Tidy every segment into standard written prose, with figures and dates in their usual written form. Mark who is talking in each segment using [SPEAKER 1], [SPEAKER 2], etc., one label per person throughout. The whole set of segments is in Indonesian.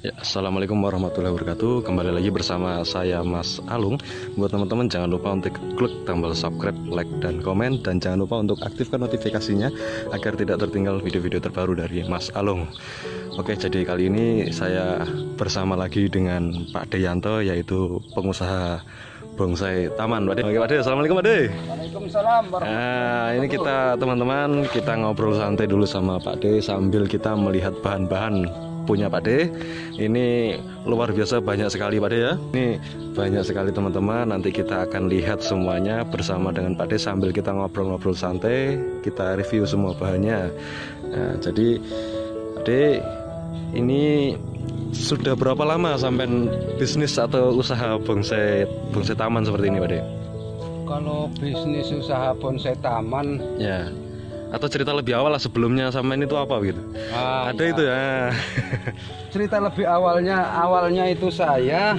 [SPEAKER 1] Ya, assalamualaikum warahmatullahi wabarakatuh. Kembali lagi bersama saya Mas Alung. Buat teman-teman jangan lupa untuk klik tombol subscribe, like, dan komen. Dan jangan lupa untuk aktifkan notifikasinya agar tidak tertinggal video-video terbaru dari Mas Alung. Oke, jadi kali ini saya bersama lagi dengan Pak Deyanto, yaitu pengusaha bonsai taman. Pak De. Oke, Pak De, assalamualaikum Pak De.
[SPEAKER 2] Waalaikumsalam warahmatullahi wabarakatuh.
[SPEAKER 1] Ini kita teman-teman kita ngobrol santai dulu sama Pak De sambil kita melihat bahan-bahan punya Pak De. Ini luar biasa banyak sekali Pak De ya. Ini banyak sekali teman-teman. Nanti kita akan lihat semuanya bersama dengan Pak De sambil kita ngobrol-ngobrol santai. Kita review semua bahannya. Nah, jadi Pak De, ini sudah berapa lama sampai bisnis atau usaha bonsai taman seperti ini Pak De?
[SPEAKER 2] Kalau bisnis usaha bonsai taman
[SPEAKER 1] Ya. Atau cerita lebih awal lah sebelumnya sama ini tuh apa gitu? Ada
[SPEAKER 2] ya.
[SPEAKER 1] itu ya.
[SPEAKER 2] Cerita lebih awalnya itu saya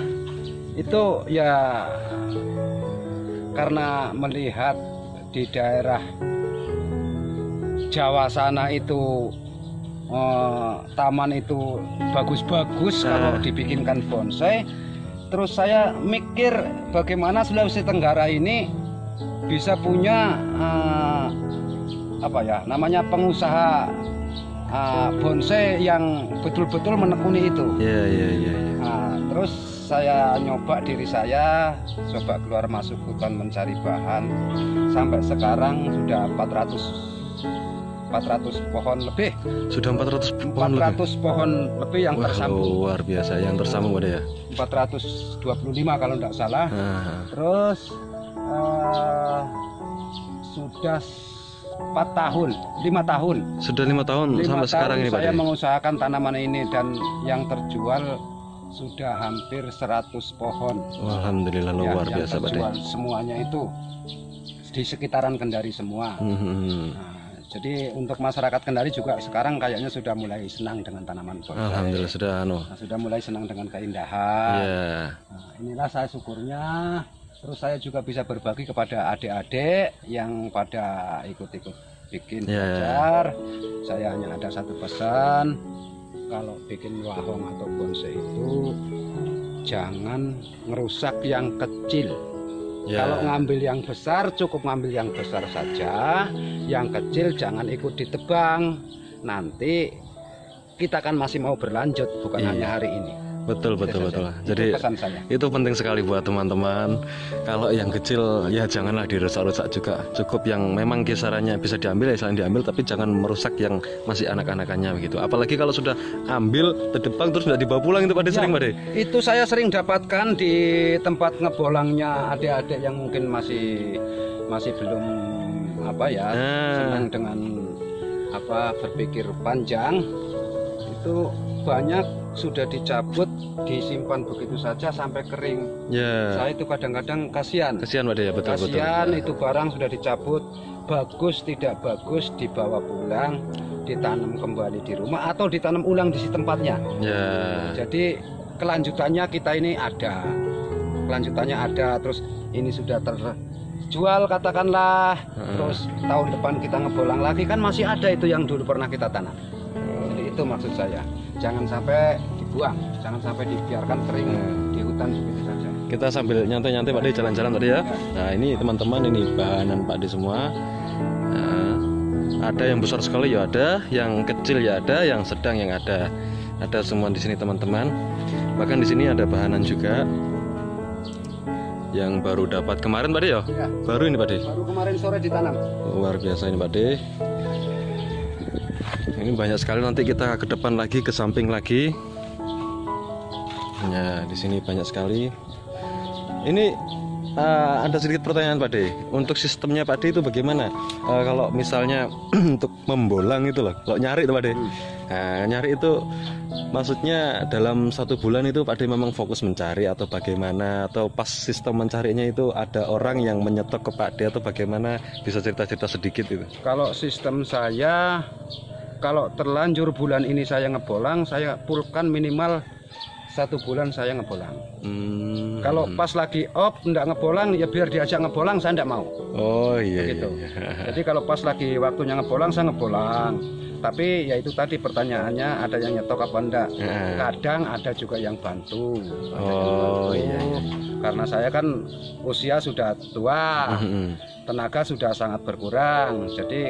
[SPEAKER 2] itu ya karena melihat di daerah Jawa sana itu taman itu bagus-bagus kalau dibikinkan bonsai. Terus saya mikir bagaimana Sulawesi Tenggara ini bisa punya namanya pengusaha bonsai yang betul-betul menekuni itu.
[SPEAKER 1] Iya.
[SPEAKER 2] Nah, terus saya nyoba diri saya, coba keluar masuk hutan mencari bahan. Sampai sekarang sudah 400 pohon lebih.
[SPEAKER 1] Sudah 400 pohon
[SPEAKER 2] 400 pohon lebih yang tersambung.
[SPEAKER 1] Luar biasa yang tersambung Pak De ya.
[SPEAKER 2] 425 kalau tidak salah. Terus sudah 5 tahun.
[SPEAKER 1] Sudah 5 tahun sampai sekarang ini Pak De.
[SPEAKER 2] Saya mengusahakan tanaman ini dan yang terjual sudah hampir 100 pohon.
[SPEAKER 1] Alhamdulillah luar biasa Pak De.
[SPEAKER 2] Semuanya itu di sekitaran Kendari semua. Nah, jadi untuk masyarakat Kendari juga sekarang kayaknya sudah mulai senang dengan tanaman bonsai.
[SPEAKER 1] Alhamdulillah sudah
[SPEAKER 2] mulai senang dengan keindahan.
[SPEAKER 1] Yeah.
[SPEAKER 2] Nah, inilah saya syukurnya. Terus saya juga bisa berbagi kepada adik-adik yang pada ikut-ikut bikin belajar. Saya hanya ada satu pesan, kalau bikin wahong atau bonsai itu jangan ngerusak yang kecil. Kalau ngambil yang besar cukup ngambil yang besar saja, yang kecil jangan ikut ditebang. Nanti kita kan masih mau berlanjut, bukan hanya hari ini.
[SPEAKER 1] Betul. Jadi itu penting sekali buat teman-teman. Kalau yang kecil ya janganlah dirusak-rusak juga. Cukup yang memang kisarannya bisa diambil ya silahkan diambil, tapi jangan merusak yang masih anak-anakannya begitu. Apalagi kalau sudah ambil terdebang terus tidak dibawa pulang itu Pak De sering Pak De.
[SPEAKER 2] Itu saya sering dapatkan di tempat ngebolangnya adik-adik yang mungkin masih belum senang dengan berpikir panjang. Itu banyak sudah dicabut, disimpan begitu saja sampai kering. Saya itu kadang-kadang kasihan Pak De ya, betul. Itu barang sudah dicabut, bagus tidak bagus dibawa pulang, ditanam kembali di rumah atau ditanam ulang di tempatnya. Jadi kelanjutannya kita ini ada. Terus ini sudah terjual katakanlah. Terus tahun depan kita ngebolang lagi kan masih ada itu yang dulu pernah kita tanam. Jadi itu maksud saya. Jangan sampai dibuang, jangan sampai dibiarkan kering di hutan begitu saja.
[SPEAKER 1] Kita sambil nyantai-nyantai Pak De, jalan-jalan tadi ya. Nah ini teman-teman, ini bahanan Pak De semua. Nah, ada yang besar sekali ya ada, yang kecil ya ada, yang sedang yang ada semua di sini teman-teman. Bahkan di sini ada bahanan juga yang baru dapat kemarin Pak De ya. Baru ini Pak De.
[SPEAKER 2] Baru kemarin sore ditanam.
[SPEAKER 1] Luar biasa ini Pak De. Ini banyak sekali, nanti kita ke depan lagi, ke samping lagi. Ya, di sini banyak sekali. Ini ada sedikit pertanyaan Pak De. Untuk sistemnya Pak De itu bagaimana? Kalau misalnya untuk membolang itu loh, kalau nyari itu Pak De. Nah, nyari itu maksudnya dalam 1 bulan itu Pak De memang fokus mencari atau bagaimana? Atau pas sistem mencarinya itu ada orang yang menyetok ke Pak De atau bagaimana? Bisa cerita-cerita sedikit itu.
[SPEAKER 2] Kalau sistem saya, kalau terlanjur bulan ini saya ngebolang, saya pulkan minimal 1 bulan saya ngebolang. Kalau pas lagi off nggak ngebolang, ya biar diajak ngebolang saya nggak mau.
[SPEAKER 1] Oh iya.
[SPEAKER 2] Gitu. Jadi kalau pas lagi waktunya ngebolang saya ngebolang. Tapi ya itu tadi pertanyaannya, ada yang nyetok apa enggak? Kadang ada juga yang bantu.
[SPEAKER 1] Iya.
[SPEAKER 2] Karena saya kan usia sudah tua, tenaga sudah sangat berkurang. Jadi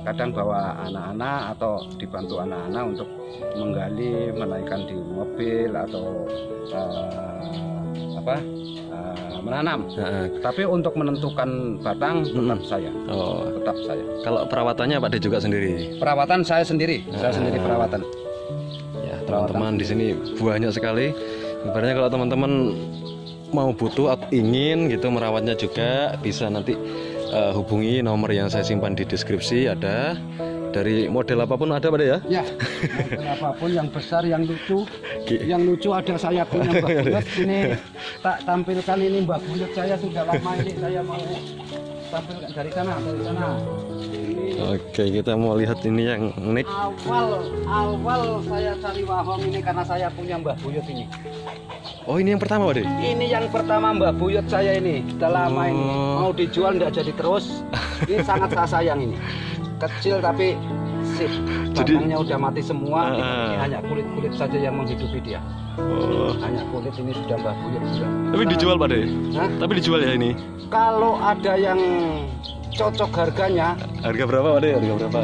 [SPEAKER 2] kadang bawa anak-anak atau dibantu anak-anak untuk menggali, menaikkan di mobil atau menanam. Tapi untuk menentukan batang tetap saya. Tetap saya.
[SPEAKER 1] Kalau perawatannya Pak De juga sendiri?
[SPEAKER 2] Perawatan saya sendiri. Saya sendiri perawatan.
[SPEAKER 1] Ya, teman-teman di sini banyak sekali. Ibaratnya kalau teman-teman mau butuh atau ingin gitu merawatnya juga, bisa nanti hubungi nomor yang saya simpan di deskripsi. Ada dari model apapun ada Pak De ya?
[SPEAKER 2] Ya, model apapun, yang besar, yang lucu. Yang lucu ada saya punya Mbah Buyut. Ini tak tampilkan, ini Mbah Buyut saya sudah lama ini saya mau tampilkan dari sana.
[SPEAKER 1] Oke, kita mau lihat ini yang unik.
[SPEAKER 2] Awal saya cari wahong ini karena saya punya Mbah Buyut ini.
[SPEAKER 1] Oh, ini yang pertama Pak De?
[SPEAKER 2] Ini yang pertama Mbah Buyut saya ini. Sudah lama ini. Mau dijual nggak jadi terus. Ini sangat saya sayang ini. Kecil tapi sip, batangnya udah mati semua. Ini hanya kulit-kulit saja yang menghidupi dia. Hanya kulit ini sudah Mbah Buyut sudah.
[SPEAKER 1] Tapi dijual Pak De? Tapi dijual ya ini?
[SPEAKER 2] Kalau ada yang cocok harganya.
[SPEAKER 1] Harga berapa Pak De? Harga berapa?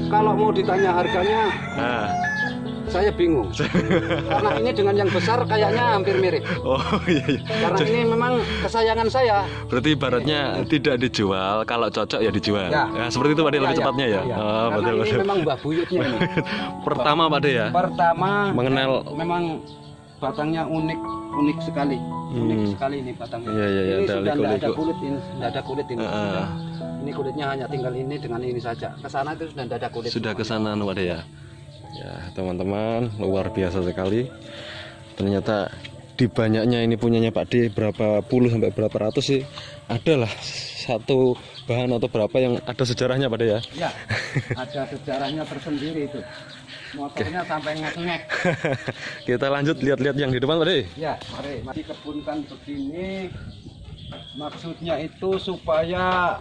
[SPEAKER 2] Kalau mau ditanya harganya, saya bingung. Karena ini dengan yang besar kayaknya hampir mirip.
[SPEAKER 1] Oh iya.
[SPEAKER 2] Karena ini memang kesayangan saya.
[SPEAKER 1] Berarti ibaratnya tidak dijual, kalau cocok ya dijual. Ya, seperti itu Pak De, lebih cepatnya ya.
[SPEAKER 2] Karena
[SPEAKER 1] betul,
[SPEAKER 2] ini
[SPEAKER 1] betul.
[SPEAKER 2] memang Mbah Buyutnya ini.
[SPEAKER 1] Pertama Pak De ya.
[SPEAKER 2] Pertama
[SPEAKER 1] mengenal
[SPEAKER 2] memang batangnya unik sekali. Unik sekali ini batangnya.
[SPEAKER 1] Iya,
[SPEAKER 2] ini sudah tidak ada
[SPEAKER 1] kulit.
[SPEAKER 2] Tidak ada kulit ini. Ini kulitnya hanya tinggal ini dengan ini saja. Kesana itu sudah tidak ada kulit.
[SPEAKER 1] Sudah kesana Pak De ya. Ya teman-teman, luar biasa sekali. Ternyata di banyaknya ini punyanya Pak De, berapa puluh sampai berapa ratus sih, adalah satu bahan atau berapa yang ada sejarahnya Pak De ya.
[SPEAKER 2] Ya, ada sejarahnya tersendiri itu. Motornya sampai ngek-ngek.
[SPEAKER 1] Kita lanjut lihat-lihat yang di depan Pak De.
[SPEAKER 2] Ya, mari. Masih kebunkan begini. Maksudnya itu supaya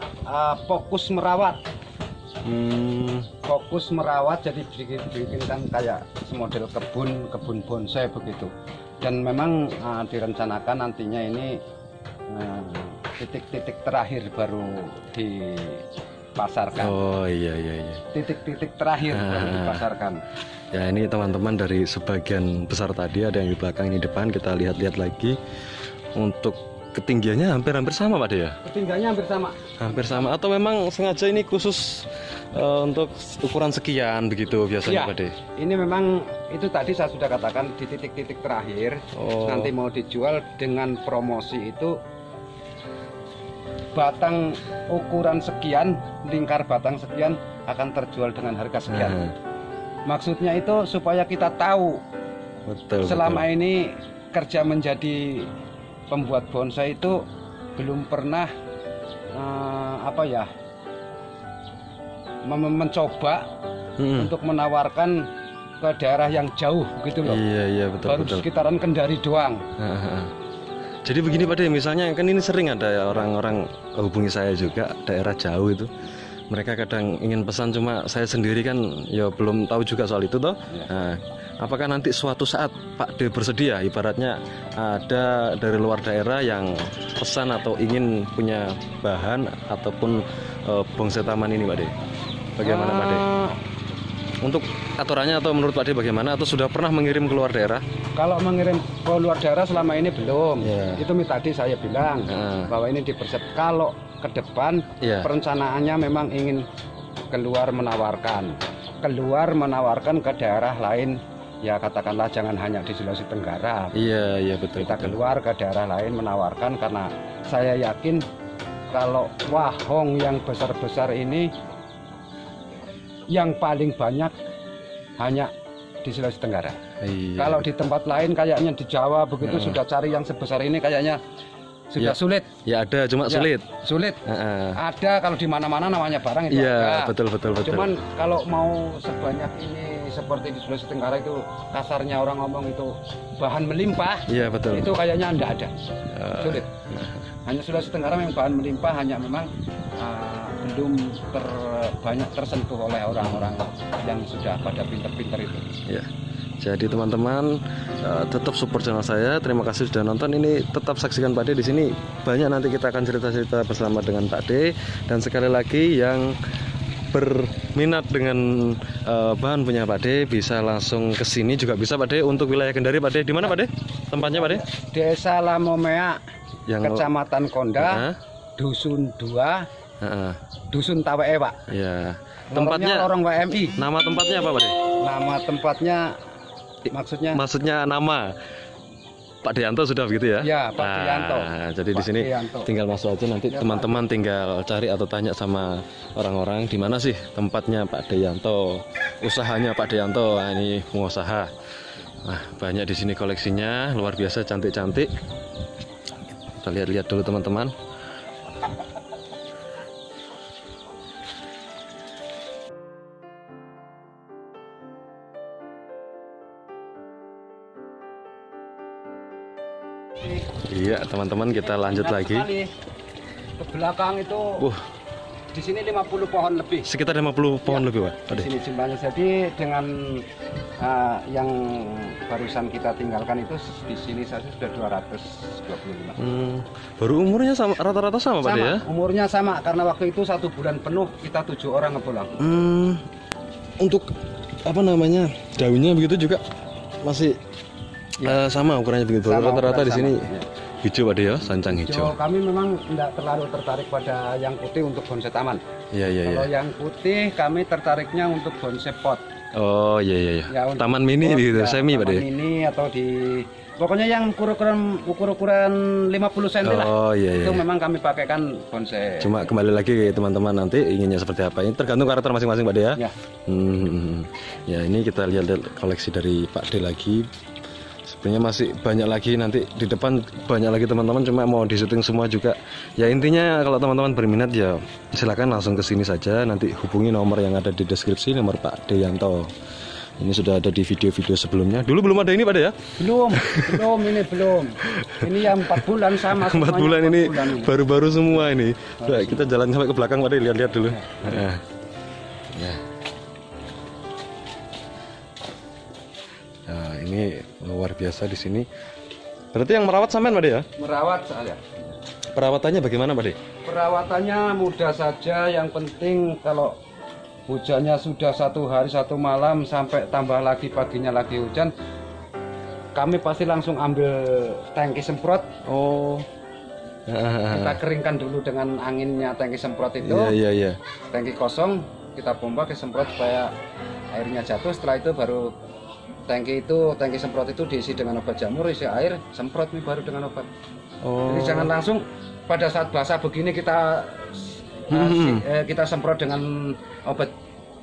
[SPEAKER 2] fokus merawat. Fokus merawat, jadi bikinkan kayak model kebun bonsai begitu. Dan memang direncanakan nantinya ini titik-titik terakhir baru dipasarkan.
[SPEAKER 1] Oh iya.
[SPEAKER 2] Titik-titik terakhir baru dipasarkan.
[SPEAKER 1] Ya ini teman-teman, dari sebagian besar tadi ada yang di belakang, ini depan, kita lihat-lihat lagi. Untuk ketinggiannya hampir sama Pak De ya?
[SPEAKER 2] Ketinggiannya hampir sama.
[SPEAKER 1] Atau memang sengaja ini khusus untuk ukuran sekian begitu biasanya
[SPEAKER 2] ya,
[SPEAKER 1] Pak De?
[SPEAKER 2] Ini memang itu tadi saya sudah katakan di titik-titik terakhir. Nanti mau dijual dengan promosi itu batang ukuran sekian, lingkar batang sekian akan terjual dengan harga sekian. Maksudnya itu supaya kita tahu selama ini kerja menjadi pembuat bonsai itu belum pernah mencoba untuk menawarkan ke daerah yang jauh gitu loh.
[SPEAKER 1] Iya betul.
[SPEAKER 2] Baru sekitaran Kendari doang.
[SPEAKER 1] Jadi begini Pak De, misalnya kan ini sering ada ya orang-orang hubungi saya juga daerah jauh itu. Mereka kadang ingin pesan, cuma saya sendiri kan ya belum tahu juga soal itu toh. Nah, apakah nanti suatu saat Pak De bersedia, ibaratnya ada dari luar daerah yang pesan atau ingin punya bahan ataupun bonsai taman ini Pak De? Bagaimana Pak De? Untuk aturannya atau menurut Pak De bagaimana? Atau sudah pernah mengirim ke luar daerah?
[SPEAKER 2] Kalau mengirim ke luar daerah selama ini belum. Itu tadi saya bilang bahwa ini dipersiapkan. Kalau ke depan perencanaannya memang ingin keluar menawarkan ke daerah lain, ya katakanlah jangan hanya di Sulawesi Tenggara.
[SPEAKER 1] Iya betul.
[SPEAKER 2] Kita keluar ke daerah lain menawarkan, karena saya yakin kalau wahong yang besar-besar ini yang paling banyak hanya di Sulawesi Tenggara. Kalau di tempat lain kayaknya di Jawa begitu sudah cari yang sebesar ini kayaknya sudah sulit.
[SPEAKER 1] Ya ada, cuma sulit.
[SPEAKER 2] Ada kalau di mana-mana namanya barang itu.
[SPEAKER 1] Iya betul.
[SPEAKER 2] Cuman kalau mau sebanyak ini seperti di Sulawesi Tenggara itu, kasarnya orang ngomong itu bahan melimpah.
[SPEAKER 1] Iya betul.
[SPEAKER 2] Itu kayaknya enggak ada. Sulit. Hanya Sulawesi Tenggara yang bahan melimpah, hanya memang belum banyak tersentuh oleh orang-orang yang sudah pada pinter-pinter itu.
[SPEAKER 1] Ya. Jadi teman-teman tetap support channel saya. Terima kasih sudah nonton. Ini tetap saksikan Pak D di sini. Banyak nanti kita akan cerita-cerita bersama dengan Pak D. Dan sekali lagi yang berminat dengan bahan punya Pak D bisa langsung ke sini juga bisa Pak D. Untuk wilayah Kendari Pak D, di mana Pak D? Tempatnya Pak D?
[SPEAKER 2] Desa Lamomea, Kecamatan Konda,
[SPEAKER 1] Nah,
[SPEAKER 2] Dusun 2, Dusun Tawe'e Pak.
[SPEAKER 1] ya. Tempatnya
[SPEAKER 2] Lorong WMI.
[SPEAKER 1] nama tempatnya apa Pak D?
[SPEAKER 2] Nama tempatnya
[SPEAKER 1] Maksudnya nama Pak Deyanto sudah begitu ya?
[SPEAKER 2] Ya, Pak Deyanto.
[SPEAKER 1] Jadi di
[SPEAKER 2] Pak
[SPEAKER 1] sini
[SPEAKER 2] Deyanto.
[SPEAKER 1] tinggal masuk aja, nanti
[SPEAKER 2] Ya,
[SPEAKER 1] teman-teman tinggal cari atau tanya sama orang-orang di mana sih tempatnya Pak Deyanto, usahanya Pak Deyanto. Nah, ini pengusaha. Nah, banyak di sini koleksinya, luar biasa cantik-cantik. Kita lihat-lihat dulu teman-teman. Iya teman-teman, kita lanjut
[SPEAKER 2] Ingat
[SPEAKER 1] lagi.
[SPEAKER 2] sekali, ke belakang itu di sini 50 pohon lebih.
[SPEAKER 1] Sekitar 50 pohon lebih Pak.
[SPEAKER 2] Di sini jumlahnya. Jadi dengan yang barusan kita tinggalkan itu di sini saja sudah 225.
[SPEAKER 1] Baru umurnya sama, rata-rata sama Pak
[SPEAKER 2] Sama,
[SPEAKER 1] ya?
[SPEAKER 2] umurnya sama karena waktu itu 1 bulan penuh kita 7 orang ngepulang.
[SPEAKER 1] Untuk apa namanya, daunnya begitu juga masih sama ukurannya begitu.
[SPEAKER 2] Sama
[SPEAKER 1] Rata-rata di
[SPEAKER 2] ukuran
[SPEAKER 1] sini
[SPEAKER 2] sama, ya.
[SPEAKER 1] hijau Pak ya, sancang hijau.
[SPEAKER 2] Kami memang tidak terlalu tertarik pada yang putih untuk bonsai taman.
[SPEAKER 1] Iya iya iya.
[SPEAKER 2] Kalau yang putih kami tertariknya untuk bonsai pot.
[SPEAKER 1] Oh iya iya.
[SPEAKER 2] Ya, untuk
[SPEAKER 1] Taman mini
[SPEAKER 2] pot,
[SPEAKER 1] gitu,
[SPEAKER 2] ya,
[SPEAKER 1] semi Pak
[SPEAKER 2] taman
[SPEAKER 1] ya.
[SPEAKER 2] mini atau di pokoknya yang ukur-ukuran 50 cm lah.
[SPEAKER 1] Oh iya iya.
[SPEAKER 2] Itu memang kami pakaikan bonsai.
[SPEAKER 1] Cuma kembali lagi teman-teman nanti inginnya seperti apa. Ini tergantung karakter masing-masing Pak D ya.
[SPEAKER 2] Ya.
[SPEAKER 1] Ya ini kita lihat koleksi dari Pak D lagi. Sebenarnya masih banyak lagi, nanti di depan banyak lagi teman-teman, cuma mau di syuting semua juga. Ya intinya kalau teman-teman berminat ya silakan langsung ke sini saja, nanti hubungi nomor yang ada di deskripsi, nomor Pak Deyanto. Ini sudah ada di video-video sebelumnya. Dulu belum ada ini Pak De ya?
[SPEAKER 2] Belum. Ini yang 4 bulan sama.
[SPEAKER 1] 4 bulan ini baru-baru semua ini. Udah, kita jalan sampai ke belakang Pak De, lihat-lihat dulu. Ya. Nah, ini luar biasa di sini. Berarti yang merawat sampean Pak De ya?
[SPEAKER 2] Merawat saya.
[SPEAKER 1] Perawatannya bagaimana Pak De?
[SPEAKER 2] Perawatannya mudah saja, yang penting kalau hujannya sudah 1 hari 1 malam sampai tambah lagi paginya lagi hujan, kami pasti langsung ambil tangki semprot.
[SPEAKER 1] Oh.
[SPEAKER 2] Kita keringkan dulu dengan anginnya tangki semprot itu.
[SPEAKER 1] Iya.
[SPEAKER 2] Tangki kosong kita pompa ke semprot supaya airnya jatuh. Setelah itu baru tangki semprot itu diisi dengan obat jamur, isi air, semprot nih baru dengan obat.
[SPEAKER 1] Oh.
[SPEAKER 2] Jadi jangan langsung pada saat basah begini kita semprot dengan obat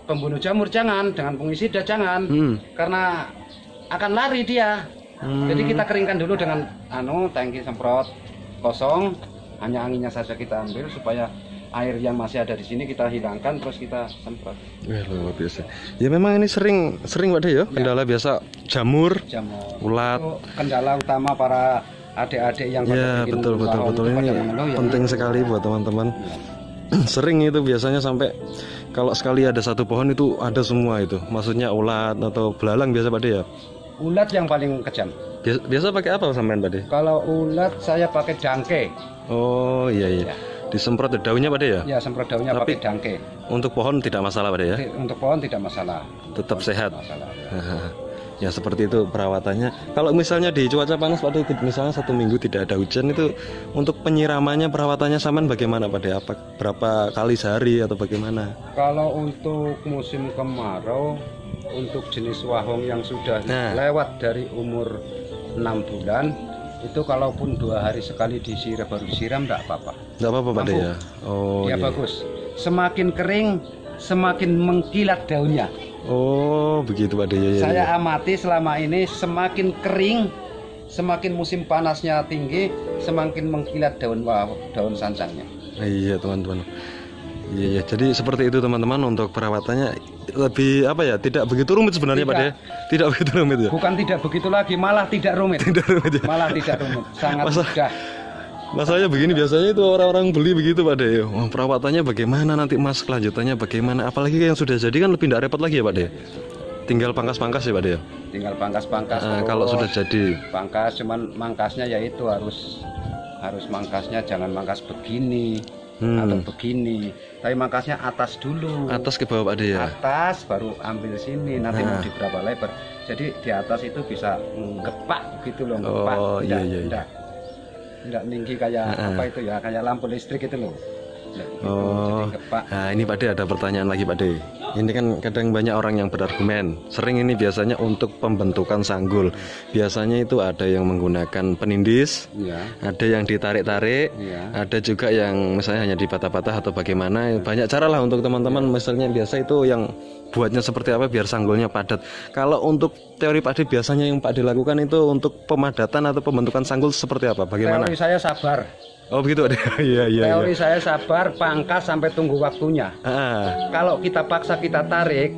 [SPEAKER 2] pembunuh jamur, jangan, dengan fungisida jangan, karena akan lari dia. Jadi kita keringkan dulu dengan tangki semprot kosong, hanya anginnya saja kita ambil supaya air yang masih ada di sini kita hilangkan, terus kita semprot.
[SPEAKER 1] Luar biasa. Ya memang ini sering Pak De ya, kendala biasa jamur, ulat.
[SPEAKER 2] Itu kendala utama para adik-adik yang
[SPEAKER 1] Ya betul ini penting sekali buat teman-teman. Sering itu biasanya sampai kalau sekali ada 1 pohon itu ada semua itu. Maksudnya ulat atau belalang biasa Pak De ya?
[SPEAKER 2] Ulat yang paling kejam.
[SPEAKER 1] Biasa pakai apa sampean Pak De?
[SPEAKER 2] Kalau ulat saya pakai dangke.
[SPEAKER 1] Oh iya. Disemprot daunnya Pak De ya?
[SPEAKER 2] Ya, semprot daunnya pakai dangke.
[SPEAKER 1] Untuk pohon tidak masalah Pak De ya?
[SPEAKER 2] Untuk pohon tidak masalah.
[SPEAKER 1] Tetap sehat.
[SPEAKER 2] Masalah,
[SPEAKER 1] ya seperti itu perawatannya. Kalau misalnya di cuaca panas Pak De, misalnya 1 minggu tidak ada hujan, itu untuk penyiramannya, perawatannya sampean bagaimana Pak De? Berapa kali sehari atau bagaimana?
[SPEAKER 2] Kalau untuk musim kemarau, untuk jenis wahong yang sudah lewat dari umur 6 bulan, itu kalaupun 2 hari sekali baru disiram enggak apa-apa.
[SPEAKER 1] Enggak apa-apa Pak De ya? Oh
[SPEAKER 2] ya, bagus. Semakin kering, semakin mengkilat daunnya.
[SPEAKER 1] Oh begitu Pak De ya.
[SPEAKER 2] Saya amati selama ini semakin kering, semakin musim panasnya tinggi, semakin mengkilat daun sancangnya.
[SPEAKER 1] Iya teman-teman. Iya, jadi seperti itu teman-teman untuk perawatannya lebih tidak begitu rumit sebenarnya Pak De. Tidak begitu rumit ya.
[SPEAKER 2] Bukan tidak begitu lagi, malah tidak rumit.
[SPEAKER 1] Tidak rumit ya.
[SPEAKER 2] Malah tidak rumit, sangat mudah.
[SPEAKER 1] Masalahnya begini, biasanya itu orang-orang beli begitu Pak De. Oh, perawatannya bagaimana nanti Mas, kelanjutannya bagaimana? Apalagi yang sudah jadi kan lebih tidak repot lagi ya Pak De. Tinggal pangkas-pangkas ya Pak De.
[SPEAKER 2] Tinggal pangkas-pangkas.
[SPEAKER 1] Kalau sudah jadi.
[SPEAKER 2] Pangkas, cuman mangkasnya yaitu harus mangkasnya jangan mangkas begini atau begini. Tapi mangkasnya atas dulu.
[SPEAKER 1] Atas ke bawah Pak De ya.
[SPEAKER 2] Atas baru ambil sini. Nanti mau di berapa lebar. Jadi di atas itu bisa ngepak gitu loh, ngepak.
[SPEAKER 1] Oh iya.
[SPEAKER 2] Enggak tinggi kayak apa itu ya, kayak lampu listrik itu loh.
[SPEAKER 1] Oh, nah ini Pak De ada pertanyaan lagi Pak De. Ini kan kadang banyak orang yang berargumen. Sering ini biasanya untuk pembentukan sanggul. Biasanya itu ada yang menggunakan penindis, ada yang ditarik-tarik, ada juga yang misalnya hanya dipatah-patah atau bagaimana. Banyak cara lah untuk teman-teman. Misalnya biasa itu yang buatnya seperti apa biar sanggulnya padat. Kalau untuk teori Pak De biasanya yang Pak De lakukan itu untuk pemadatan atau pembentukan sanggul seperti apa? Bagaimana?
[SPEAKER 2] Teori saya sabar.
[SPEAKER 1] Oh begitu ada. Iya.
[SPEAKER 2] Teori saya sabar, pangkas sampai tunggu waktunya. Kalau kita paksa kita tarik,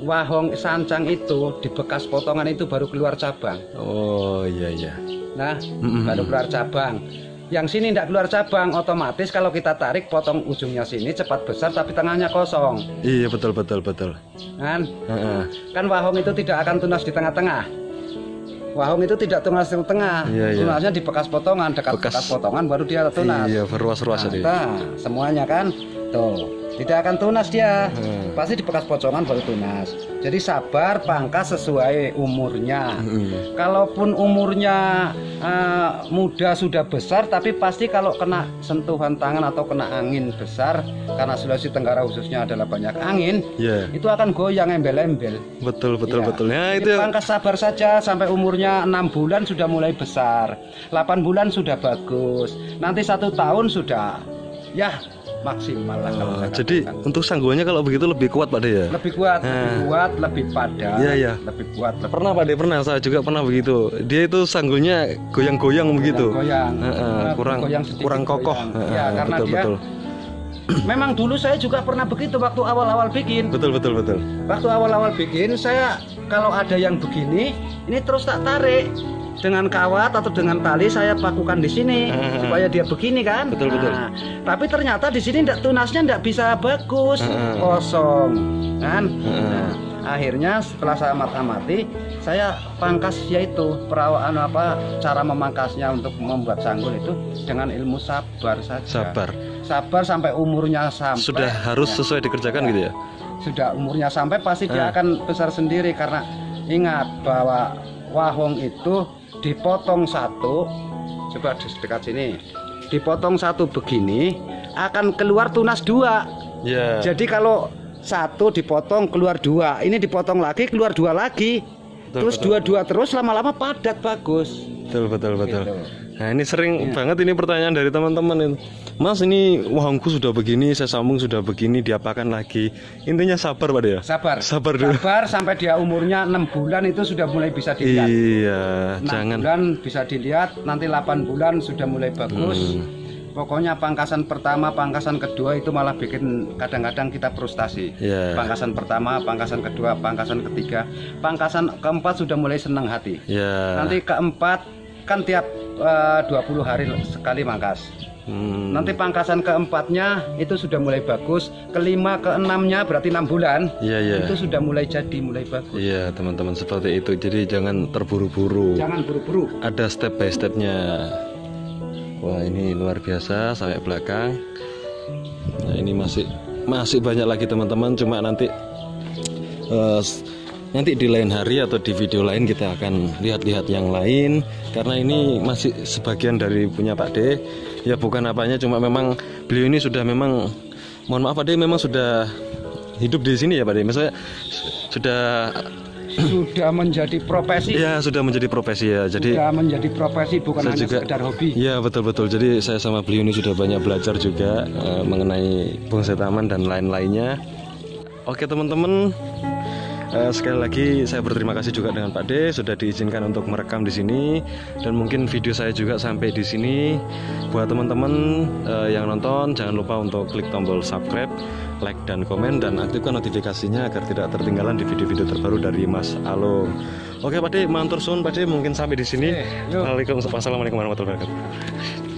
[SPEAKER 2] wahong sancang itu di bekas potongan itu baru keluar cabang.
[SPEAKER 1] Oh iya.
[SPEAKER 2] Nah, baru keluar cabang. Yang sini tidak keluar cabang, otomatis kalau kita tarik potong ujungnya sini cepat besar tapi tengahnya kosong.
[SPEAKER 1] Iya betul.
[SPEAKER 2] Kan wahong itu tidak akan tunas di tengah-tengah. Wahong itu tidak tunas di tengah, tunasnya di bekas potongan, dekat bekas potongan baru dia tunas.
[SPEAKER 1] Iya, berruas-ruas tadi.
[SPEAKER 2] Nah, semuanya kan, tuh tidak akan tunas dia, pasti di bekas potongan baru tunas. Jadi sabar, pangkas sesuai umurnya. Kalaupun umurnya muda sudah besar, tapi pasti kalau kena sentuhan tangan atau kena angin besar, karena Sulawesi Tenggara khususnya adalah banyak angin, itu akan goyang embel-embel.
[SPEAKER 1] Betul. Ya,
[SPEAKER 2] itu pangkas sabar saja sampai umurnya 6 bulan sudah mulai besar, 8 bulan sudah bagus, nanti 1 tahun sudah ya maksimal lah.
[SPEAKER 1] Jadi untuk sanggulnya kalau begitu lebih kuat Pak De ya?
[SPEAKER 2] Lebih kuat, lebih padat.
[SPEAKER 1] Iya.
[SPEAKER 2] Lebih kuat.
[SPEAKER 1] Pernah Pak De, saya juga pernah begitu. Dia itu sanggulnya goyang-goyang begitu. Kurang kokoh.
[SPEAKER 2] Karena betul. Memang dulu saya juga pernah begitu waktu awal-awal bikin. Betul. Waktu awal-awal bikin saya kalau ada yang begini, ini terus tak tarik. Dengan kawat atau dengan tali saya pakukan di sini supaya dia begini kan. Betul. Tapi ternyata di sini tunasnya tidak bisa bagus, kosong kan. Akhirnya setelah saya amati, saya pangkas yaitu cara memangkasnya untuk membuat sanggul itu dengan ilmu sabar saja. Sabar sampai umurnya sampai. Sudah
[SPEAKER 1] harus sesuai dikerjakan gitu ya.
[SPEAKER 2] Sudah umurnya sampai pasti dia akan besar sendiri karena ingat bahwa wahong itu dipotong satu, coba di dekat sini, dipotong satu begini akan keluar tunas 2. Jadi kalau 1 dipotong keluar 2, ini dipotong lagi keluar 2 lagi, terus 2 terus lama-lama padat bagus. Betul.
[SPEAKER 1] Gitu. Nah ini sering banget ini pertanyaan dari teman-teman, Mas ini wahongku sudah begini, saya sambung sudah begini, diapakan lagi? Intinya sabar Pak De ya? Sabar dulu.
[SPEAKER 2] Sabar sampai dia umurnya 6 bulan itu sudah mulai bisa dilihat.
[SPEAKER 1] Iya,
[SPEAKER 2] 6 bulan bisa dilihat, nanti 8 bulan sudah mulai bagus. Pokoknya pangkasan pertama, pangkasan kedua itu malah bikin kadang-kadang kita frustasi. Pangkasan pertama, pangkasan kedua, pangkasan ketiga, pangkasan keempat sudah mulai senang hati. Nanti keempat kan tiap 20 hari sekali mangkas. Nanti pangkasan keempatnya itu sudah mulai bagus, kelima keenamnya berarti 6 bulan. Itu sudah mulai jadi, mulai bagus.
[SPEAKER 1] Iya teman-teman, seperti itu. Jadi jangan terburu-buru. Ada step by stepnya. Wah ini luar biasa sampai belakang. Nah ini masih banyak lagi teman-teman. Cuma nanti di lain hari atau di video lain kita akan lihat-lihat yang lain. Karena ini masih sebagian dari punya Pak De. Ya bukan apanya, cuma memang beliau ini sudah memang, mohon maaf Pak De, memang sudah hidup di sini ya Pak De. Misalnya sudah
[SPEAKER 2] menjadi profesi.
[SPEAKER 1] Ya sudah menjadi profesi ya. Jadi
[SPEAKER 2] sudah menjadi profesi, bukan hanya sekedar hobi.
[SPEAKER 1] Ya betul. Jadi saya sama beliau ini sudah banyak belajar juga mengenai bonsai taman dan lain-lainnya. Oke teman-teman, sekali lagi saya berterima kasih juga dengan Pak De sudah diizinkan untuk merekam di sini, dan mungkin video saya juga sampai di sini. Buat teman-teman yang nonton jangan lupa untuk klik tombol subscribe like dan komen, dan aktifkan notifikasinya agar tidak ketinggalan di video-video terbaru dari Mas Alung. Oke Pak De, matur suwun Pak De, mungkin sampai di sini. Waalaikumsalam warahmatullahi wabarakatuh.